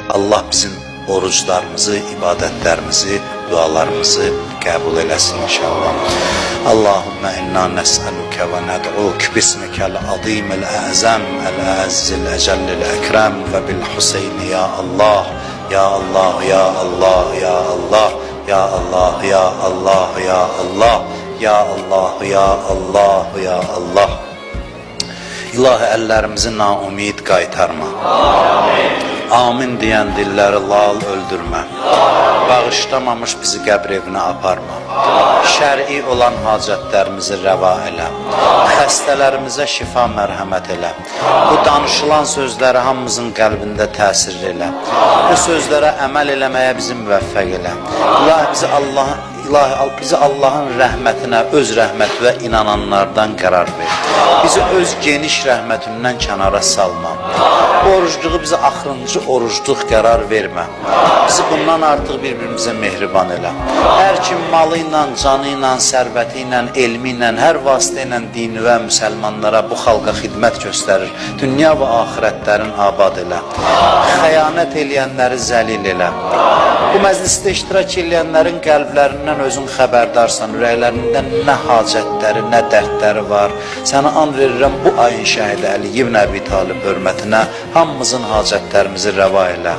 Allah bizim oruclarımızı, ibadətlərimizi, dualarımızı qəbul eləsin inşallah. Allahümme inna nes'aluke ve ned'uk bismikel azimil azam el aziz ecellil ekrem ve bil Hüseyni ya Allah. Ya Allah, ya Allah, ya Allah, ya Allah, ya Allah, ya Allah, ya Allah, ya Allah, ya Allah. İlahi, əllərimizi naumid qaytarma. Amin deyən dilləri lal öldürmə. Bağışlamamış bizi qəbr evinə aparma. Şər'i olan hacətlərimizi rəva elə. Xəstələrimizə şifa mərhəmət elə. Bu danışılan sözləri hamımızın qəlbində təsir elə. Bu sözlərə əməl eləməyə bizi müvəffəq elə. İlahi, bizi Allahın rəhmətinə, öz rəhməti və inananlardan qərar ver. Bizi öz geniş rəhmətindən kənara salma. Bu orucluğu bizi axırıncı orucluq qərar vermə. Bizi bundan artıq bir-birimizə mehriban elə. Hər kim malı ilə, canı ilə, sərvəti ilə, elmi ilə, hər vasitə ilə dini və müsəlmanlara, bu xalqa xidmət göstərir. Dünya və axirətlərin abad elə. Xəyanət eləyənləri zəlil elə. Bu məclisdə iştirak eləyənlərin qəlblərindən özün xəbərdarsan, ürəklərində nə hacətləri, nə dərdləri var. Sənə and verirəm, bu ayın şəhidi Əli ibn Əbi Talib hörmətinə hamımızın hacətlərimizi rəva elə.